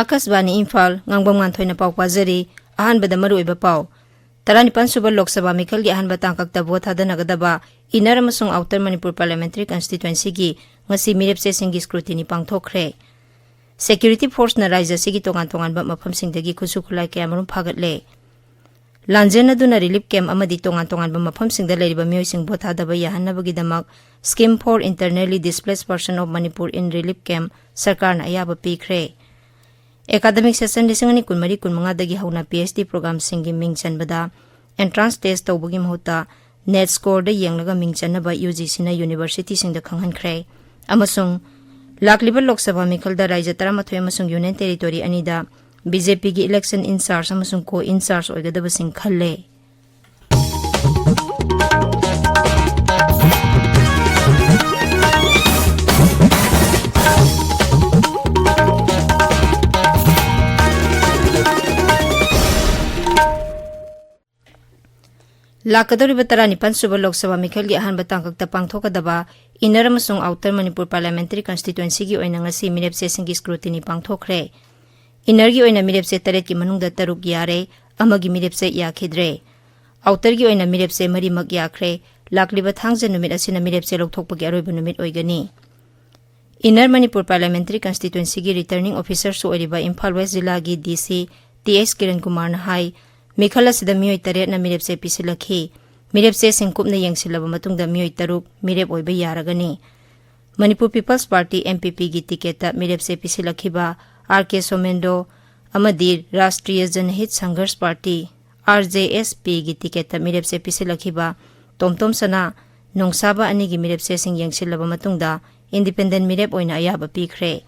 Akasbani Imphal Ngangbam Nganthoi na pau pazari ahanbada maruiba pau 19 suba Lok Sabha Mikal gi ahanba tangkakta vote hadanagadaba inner amasung outer Manipur Parliamentary Constituency gi ngasi mirepse singi scrutiny pangthokre Security Force na raija sigi tongan ba mafam singdagi khusukhulai kamarum phagatle Lanjena duna relief camp amadi tongan ba mafam singda leriba miyoi sing vote hadaba yahanabagi damak scheme for internally displaced person of Manipur in relief camp sarkar na ayaba pikre Academic session lisingani kunmari kunmanga dagi hauna PhD program singi mingchan bada entrance test tawbugi mahuta net score da yenglaga mingchan ba UGC na university singda khanghan khre amasung lakliba Lok Sabha Mikal da raija 13 amasung union territory anida BJP gi election in charge amasung ko in charge oigadaba sing khalle Lakadori Batarani Pansuba Lok Sabha Mikal gi ahanba tangkakta pangthokadaba inner amasung outer Manipur Parliamentary Constituency gi oina ngasi mirepse singi scrutiny pangthokre inner gi oina mirepse taret ki manungda taruk yare amagi mirepse yakhidre outer gi oina mirepse mari mak yakhre lakliba thangja numit asina mirepse lokthokpa gi aroiba numit oigani inner Manipur Parliamentary Constituency gi returning officer su oriba Imphal West Zilla gi DC TS Kiran Kumar na hai Mikhala sida miyoi taret na mirepse pisilakhi mirepse singkup na yengsilaba matungda miyoi taruk mirep oiba yaragani Manipur People's Party MPP gi tiketa mirepse pisilakhiba RK Somendo amadi Rashtriya Janhit Sangharsh Party RJSP gi tiketa mirepse pisilakhiba Tomtom Sana Nongsaba ani gi mirepse sing yengsilaba matungda independent mirep oina ayaba pikre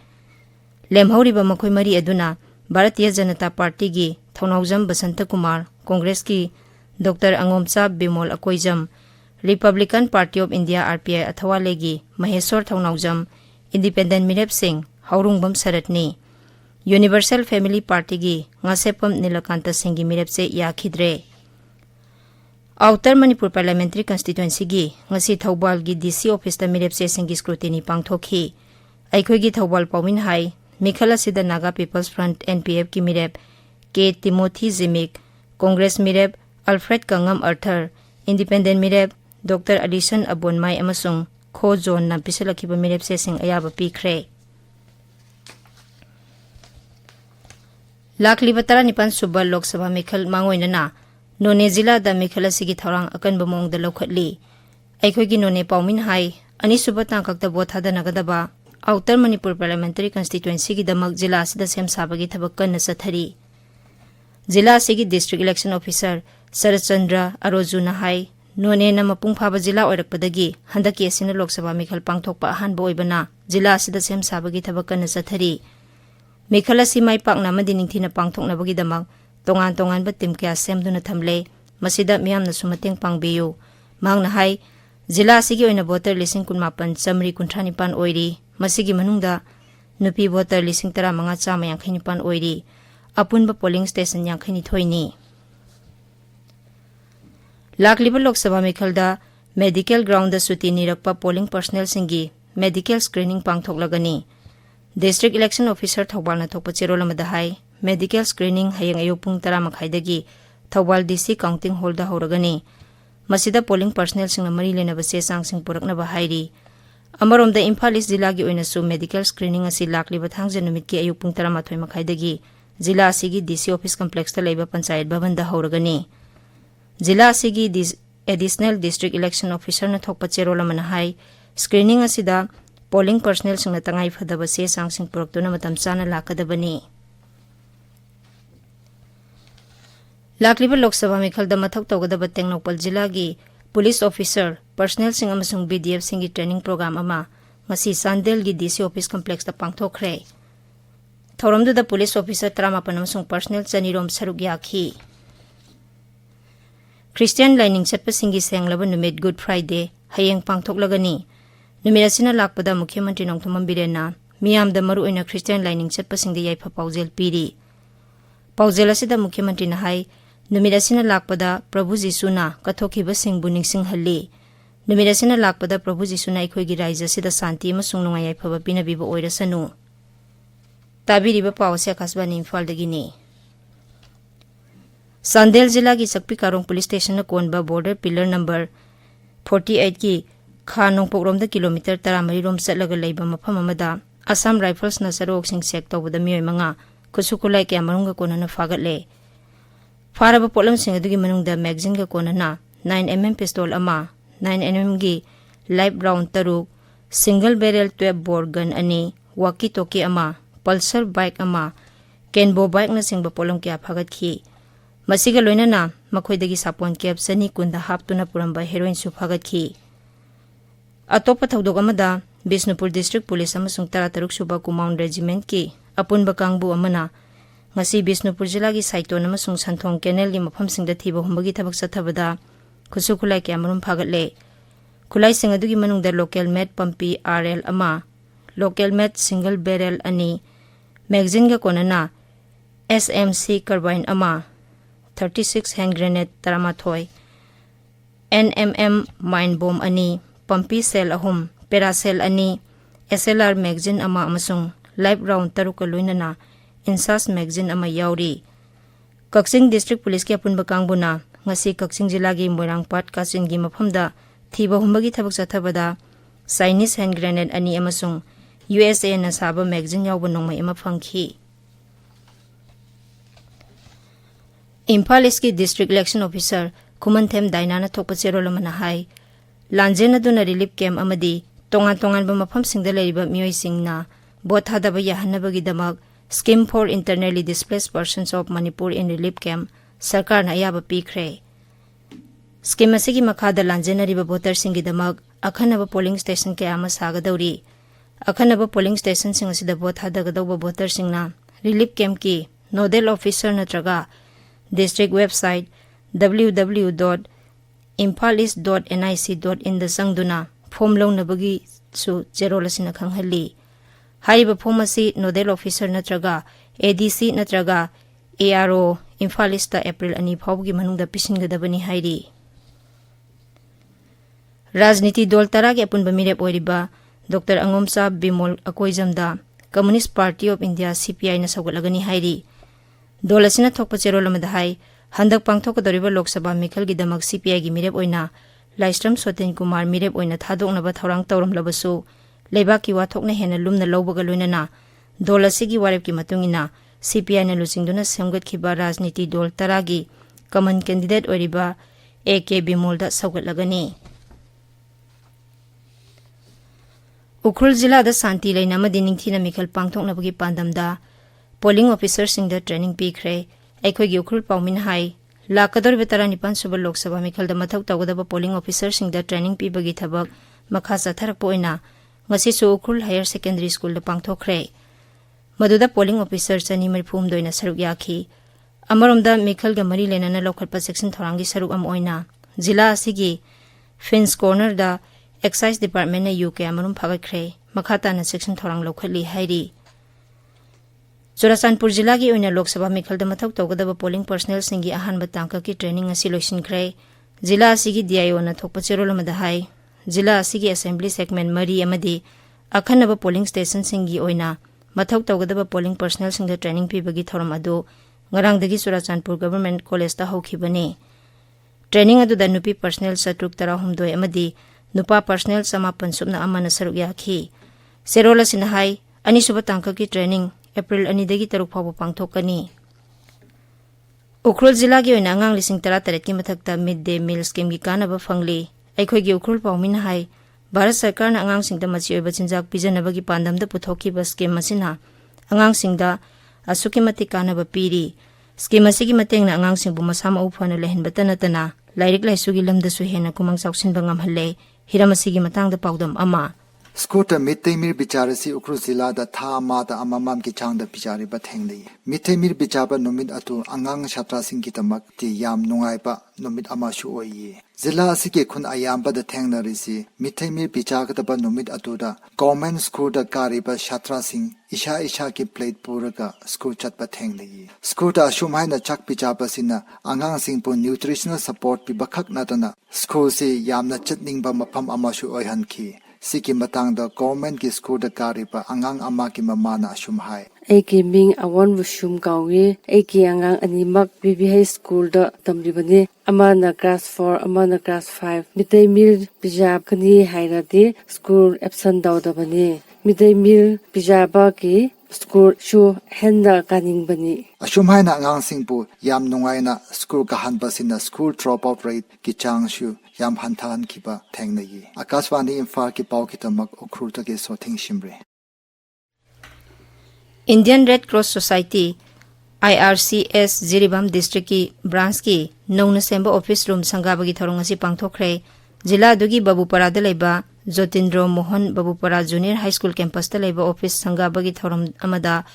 lemhauriba makhoi mari aduna Bharatiya Janata Party gi Thaunaujam Basanta Kumar, Congress ki Dr. Angomcha Bimol Akoijam, Republican Party of India RPI Athawale gi Maheshwar Thaunaujam, Independent Mirep Singh, Haurungbam Saratni, Universal Family Party gi Ngasepam Nilakanta Singh gi Mirepse yakhidre. Outer Manipur Parliamentary Constituency gi ngasi Thaubal gi DC Office ta Mirepse Singh gi scrutiny pangthokhi. Aikhoi gi Thaubal Pawin hai Mikhala sida Naga People's Front NPF ki mirep K. Timothy Zimik, Congress mirep Alfred Kangam Arthur, Independent mirep Dr. Alison Abonmai amasung Kho Zone na pisalakhiba mirep sesing ayaba pikre. Lakliba 19 suba Lok Sabha Mikal mangoina na None Zilla da Mikhala sigi thorang akanba mongda lokhatli. Aikhoi gi None Paumin hai ani suba tangkakta vote hadanagadaba Outer Manipur Parliamentary Constituency ki damak Zilla sida sem sabagi thabak kanna sathari. Zilla sigi District Election Officer Sarat Chandra Arojuna hai None na mapung phaba Zilla oirakpadagi handaki asina Lok Sabha Mikal pangthokpa ahanba oibana Zilla sida sem sabagi thabak kanna sathari. Mikhala simai pakna madi ningthina pangthoknabagi damak tongan ba tim kya semduna thamle masida miyamna sumateng pangbiyu mangna hai Zilla sigi oina voter lising kunmapan chamri kunthanipan oiri masigi manungda nupi voter lising 15,900 oiri apunba polling station yankhani thoini lakliba Lok Sabha Mikhalda medical ground da suti nirakpa polling personnel singi medical screening pangthoklagani district election officer Thobal na thokpa cherolamada hai medical screening hayang ayupung 10:30 dagi Thobal DC counting hall da horagani masida polling personnel singna mari lena base sang sing purakna ba hairi Amarom da Imphal East Zilla gi oina su medical screening asi lakliba thangja numit ki ayupung 10:30 dagi Zilla asigi DC office complex ta leiba panchayat bhavan da horagani Zilla asigi additional district election officer na thokpa cherolamana hai screening asida polling personnel singna tangai phadaba se sang sing puraktuna matam chana lakadabani lakliba Lok Sabha Mikal da mathak tawgadaba Tengnopal Zilla gi police officer personnel sing amasung BDF singi training program ama ngasi Sandel gi DC office complex ta pangthokre Thoramdu da police officer 13 amasung personnel chanirom saruk yakhi Christian lining chatpa singi senglaba numit Good Friday hayeng pangthoklagani numit asina lakpada Mukhya Mantri Nongthamam Birena miyam da maru oina Christian lining chatpa singdi yaifa paujel piri paujel asida Mukhya Mantri na hai numit asina lakpada Prabhu Jisuna kathokhiba singbu ningsinghalli numit asina lakpada Prabhu Jisuna ikhoi gi raija sida santi amasung nungai yaifa pinabiba oirasanu ताबीरिबा पाव से आकाशवाणी इम्फाल दगिनी सांदेल जिला की सकपी कारोंग police station कोनबा border pillar number 48 की खा नोंपोकरोम kilometre 13 रोम चलगा लेबा मफम अमदा Assam rifles न सरोक सिंह चेक तौबदा मियोय मंगा कुसुकुलाई के मरुंगा कोनना फागतले फारब पोलम सिंह अदुगी मनुंगदा मैगजीन का कोनना 9mm पिस्तौल अमा 9mm की लाइव राउंड तरुक सिंगल बैरल 12 बोर गन अनि वाकी टोकी अमा पल्सर बाइक अमा केनबो बाइक न सिंह पोलम क्या फागतखी मसीगा लोइनना मखोइदगी सापोन कैब सनी कुंदा हापतुना पुरंबा हेरोइन सु फागतखी अतोप थौदोक अमदा बिष्णुपुर डिस्ट्रिक्ट पुलिस अमसुंग 13 सुबा कुमाउंड रेजिमेंट की अपुनबा कांगबु अमना ngasi बिष्णुपुर जिला की साइटोन अमसुंग संथोंग केनेल की मफमसिंगदा थीबा हुंबगी थबक सथबदा खुसु खुलाई के अमरुम फागतले खुलाई सिंग अदुगी मनुंगदा लोकल मेट पंपी आरएल अमा लोकल मेट सिंगल बैरल अनि मैगजीन का कोनना एसएमसी कार्बाइन अमा 36 हैंड ग्रेनेड तरामाथोय एनएमएम माइन बॉम अनि पंपी सेल अहुम पेरासेल अनि एसएलआर मैगजीन अमा अमसुंग लाइव राउंड तरुक लोइनना इंसास मैगजीन अमा याउरी कक्सिंग डिस्ट्रिक्ट पुलिस के अपुनबा कांगबुना ngasi कक्सिंग जिला की मोइरांगपाट कासिन की मफमदा थीबा हुंबगी थबक सथबदा चाइनीज हैंड ग्रेनेड अनि अमसुंग यूएसए न साबा मैगजीन याउबा नोंमै अमा फंखी इम्फाल ईस्ट की डिस्ट्रिक्ट इलेक्शन ऑफिसर कुमनथेम दाइनाना थोकपा चेरोलमना हाई लांजेन अदुना रिलीफ कैम्प अमदी तोंगान तोंगानबा मफमसिंगदा लेरिबा मियोइसिंगना बोट थादबा याहनबगीदमक scheme for internally displaced persons of Manipur in relief camp सरकार अयाबा पीख्रे स्कीम असिगी मखादा लांजेनरिबा वोटरसिंगीदमक अखनबा पोलिंग स्टेशन के आमा सागदौरी अखनबा पोलिंग स्टेशन सिंग असिदा वोट थादगदौबा वोटरसिंगना रिलीफ कैम्प की नोडल ऑफिसर नत्रगा डिस्ट्रिक्ट वेबसाइट www.imphalis.nic.in दा संगदुना फॉर्म लौनबगी सु जेरोलसिना खंगहली हाइबा फॉर्म असि नोडल ऑफिसर नत्रगा एडीसी नत्रगा एआरओ इम्फालिस्टा अप्रैल 2 फाउगी मनुंगदा पिसिनगदबनी हाइरी राजनीति दल तरा के अपुनबा मिरेप ओइरिबा डॉक्टर अंगोमसा बिमोल अकोइजमदा Communist Party of India CPI न सौगलगनी हाइरी दल असिना थोकपा चेरोलमदा हाई हंदक पांगथोकदोरिबा लोकसभा मिखलगिदमक सीपीआई की मिरेप ओइना लाइस्ट्रम सोतेन कुमार मिरेप ओइना थादोकनबा थौरांग तौरमलबसु लेबाकी वाथोकना हेना लुमना लौबगा लोइनना दल असिगी वारेप की मतुंगिना सीपीआई न लुचिंगदुना सेमगतखिबा राजनीति दल तरागी कमन कैंडिडेट ओइरिबा एके बिमोलदा सौगलगनी उखरुल जिला दा शांति लेना मदि निंगथिना मिखल पांगथोकनबगी पांदमदा पोलिंग ऑफिसर सिंगदा ट्रेनिंग पीख्रे अखोगी उखरुल पाउमिन हाई लाकदोर 19 सुबह लोकसभा मिखलदा मथौ तौगदबा पोलिंग ऑफिसर सिंगदा ट्रेनिंग पीबगी थबक मखा चथरकपा ओइना ngasisu Ukhrul higher secondary school दा पांगथोखरे मदुदा पोलिंग ऑफिसर चनी मरफुम दोइना सरुक याखी अमरोमदा मिखल गा मरी लेना लोखलपा सेक्शन थोरांगी सरुक अम ओइना जिला असिगी फिंस कॉर्नर दा एक्साइज डिपार्टमेंट ने यूके अमरुम फागखरे मखाता न सेक्शन थोरांग लोखली हाइरी चुराचानपुर जिला की ओइना लोकसभा मिखलदा मथौ तौगदबा पोलिंग पर्सनल सिंगी अहानबा तांका की ट्रेनिंग असि लोइसिनखरे जिला असिगी डीआईओ न थोकपा चेरोलमदा हाई जिला असिगी असेंबली सेगमेंट मरी अमदी अखनबा पोलिंग स्टेशन सिंगी ओइना मथौ तौगदबा पोलिंग पर्सनल सिंगदा ट्रेनिंग पीबगी थौरम अदु ngaraangdagi चुराचानपुर गवर्नमेंट कॉलेज ता हौखिबने ट्रेनिंग अदुदा नुपी पर्सनल सतरुक तरा हुमदोय अमदी नुपा पर्सनल समापन सुबना अमना सरुक याखी सेरोला सिन हाई अनिसुबा तांका की ट्रेनिंग अप्रैल 2 दगी 3 फाव पांगथोकनी उखरुल जिला की ओइना अंगांग 13 की मथकता मिड डे मील स्कीम की कानबा फंगली अखोगी उखरुल पाउमिन हाई भारत सरकार ना अंगांग सिंगदा मची ओइबा चिंजाक पिजनबगी पांदमदा पुथोखिबा स्कीम मसिना अंगांग सिंगदा असुकी मति कानबा पीरी स्कीम असिगी मतेंगना अंगांग सिंगबु मसा मउ फना लेहनबता नतना लाइरिक लाइसुगी लमदसु हेना कुमंग साउसिनबा ngamhalle हिरामसिगी मतंगदा पाउदम अमा स्कूटर मितेमिर बिचारसी उखरु जिला दा था माता अममम की चांगदा बिचारी बथेंगदई मितेमिर बिचाबा नुमित अतु अंगांग छात्रा सिंह की तमक ति याम नुंगाइबा नुमित अमासु ओइये जिला असिके खुन अयाम बद थेंगनरिसी मितेमिर बिचागदबा नुमित अतु दा गवर्नमेंट स्कूल दा कारिबा छात्रा सिंह इशा इशा की प्लेट पुरगा स्कूल चतबा थेंगदई स्कूल दा शुमाइना चक बिचाबा सिना अंगांग सिंह पु न्यूट्रिशनल सपोर्ट पि बखक नतना स्कूल से यामना चटनिंगबा मफम अमासु ओइहनखी Siki matang da government ki school da kariba angang ama ki mamana ashum hai. Eki ming awan wushum kawi eki angang animak BBH school da tamribani amana class 4 amana class 5 midday meal bijab kani hairati school absent dawdabani midday meal bijaba ki school shu henda kaning bani Ashum hai na angang singpu yam nungai na school ka han pasina school dropout rate ki chang shu yam hantan kiba theng na yi. Akaswani Imphal ki pau ki tamak okhur ta ke so thing shimre. Indian Red Cross Society IRCS Jiribam District ki branch ki nongna semba office room sangabagi thorong asi pangthokre jila dugi babupara da leba Jotindro Mohan Babupara Junior High School campus da leba office sangabagi thorom amada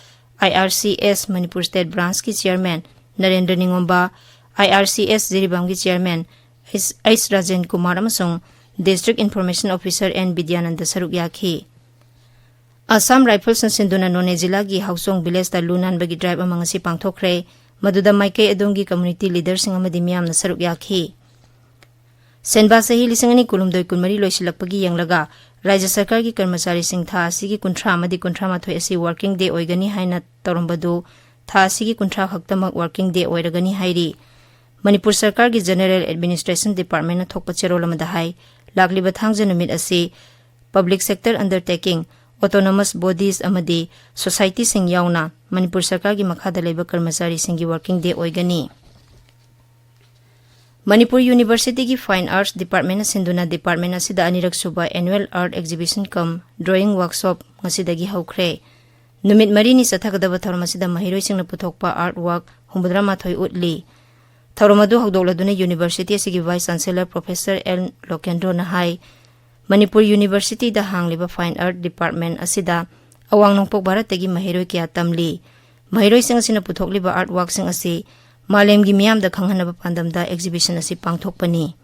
IRCS Manipur State branch ki chairman Narendra Ningomba IRCS Jiribam ki chairman Ais Rajen Kumar amasong District Information Officer N Bidyananda Saruk yakhi Assam Rifles and Sinduna None Zila gi Hausong Village da Lunan bagi drive amang si pangthokre maduda maikay adongi community leaders sing amadi miyam na saruk yakhi Senba sahi lisangani kulumdoi kunmari loisilakpagi yanglaga Rajya Sarkar ki karmasari sing tha asigi kuntra amadi kuntra mathoi asi working day oigani haina torombadu tha asigi kuntra khaktamak working day oiragani hairi Manipur Sarkar ki General Administration Department na thokpa cherol amada hai lagliba thangja numit asi public sector undertaking autonomous bodies amadi society sing yauna Manipur Sarkar ki makhada leba karmasari singi working day oigani Manipur University ki Fine Arts Department na sinduna department asida anirak suba annual art exhibition cum drawing workshop ngasidagi haukre numit mari ni sathagdaba tharmasida mahiroi singna puthokpa artwork humbudra mathoi utli tharomadu hagdokladuna university asigi vice chancellor professor L Lokendro na hai Manipur University da hangliba Fine Art Department asida awang nongpok Bharat tagi mahiroi kya tamli mahiroi sing asina puthokliba artwork sing asi Malem gi miyam da khanghanaba pandam da exhibition asi pangthokpani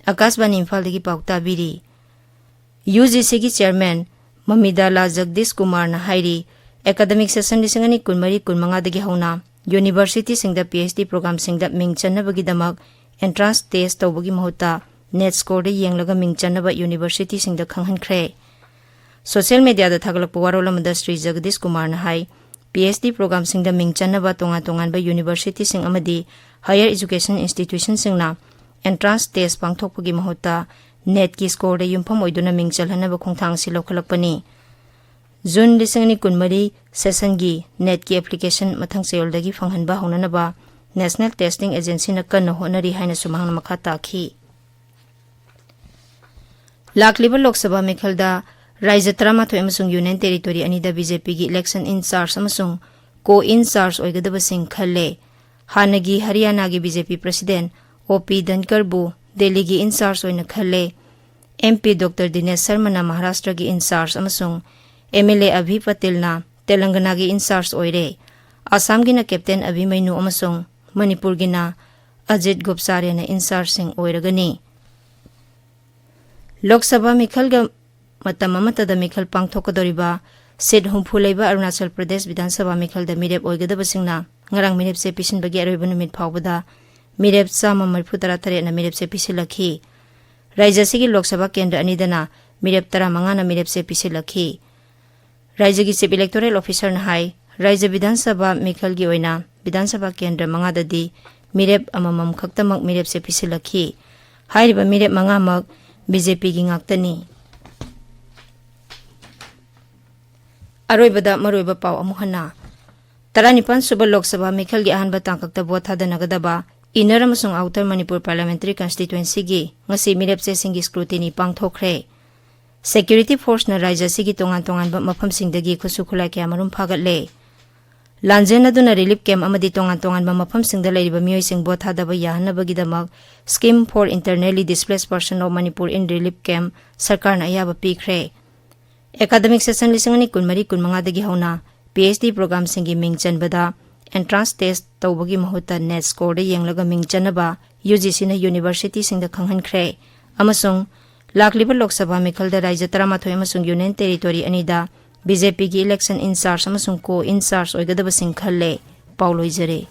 Akasbani Imphal dagi paukta biri UGC gi chairman Mamidala Jagdish Kumar na hairi academic session lisangani kunmari kunmanga dagi hauna university singda PhD program singda mingchanna bagi damak entrance test tawbagi mahuta net score de yenglaga mingchanna ba university singda khanghankhre social media da thaglak puwarolam da Sri Jagdish Kumar na hai PhD program singda mingchanna ba tongan ba university sing amadi higher education institution singna entrance test pangthokpagi mahuta net ki score de yumpham oiduna mingchalhana ba khongthang si lokhalakpani June lisangni kunmari session gi net ki application mathang seoldagi phanghanba honana ba National Testing Agency na kanna honari haina sumahang makha takhi Lakliba Lok Sabha Mekhalda Rajya Tramathoi amasung Union Territory anida BJP gi election in charge amasung co-in charge oigadaba sing khalle hanagi Haryana gi BJP President OP Dhankar bu Delhi gi in charge oina khalle MP Dr Dinesh Sharma na Maharashtra gi in charge amasung MLA Abhi Patel na Telangana gi in charge oire Assam gi na Captain Abhimanyu amasung Manipur gi na Ajit Gopsare na in charge sing oiragani Lok Sabha Mikhalga matam amatada Mikhal pangthokadoriba Sid Humphulaiba Arunachal Pradesh Vidhan Sabha Mikhalda mirep oigadaba singna ngarang mirep se pisin bagi aroiba numit phawbada mirep chama marphutara tare na mirep se pisilakhi Rajya sigi Lok Sabha Kendra anidana mirep tara manga na mirep se pisilakhi Rajya gi Chief Electoral Officer na hai Rajya Vidhan Sabha Mikhal gi oina Vidhan Sabha Kendra manga dadi mirep amamam khaktamak mirep se pisilakhi hairiba mirep manga mak BJP gi ngaktani Aroibada maroiba paw amuhana Taranipan Suba Lok Sabha Mikhal gi ahanba tangkakta vot hadanagadaba inner amasung outer Manipur Parliamentary Constituency gi ngasi mirepse singi scrutiny pangthokre Security Force na Rajya sigi tongan-tongan ba mafamsingdagi khusukhulai kya marum phagatle Lanjen aduna relief camp amadi tongan-tongan ba mafamsingda lairiba miyoising vot hadaba yahanabagi damak Scheme for Internally Displaced Person of Manipur in Relief Camp Sarkar na ayaba pikre Academic session lisangani kunmari kunmanga dagi hauna PhD program singi mingchanbada entrance test tawbagi mahuta net score de yenglaga mingchanaba UGC na university singda khanghankhre amasung lakliba Lok Sabha Mikhalda Rajya Tramathoi amasung Union Territory anida BJP gi election in charge amasung co in charge oigadaba sing khalle pauloi jare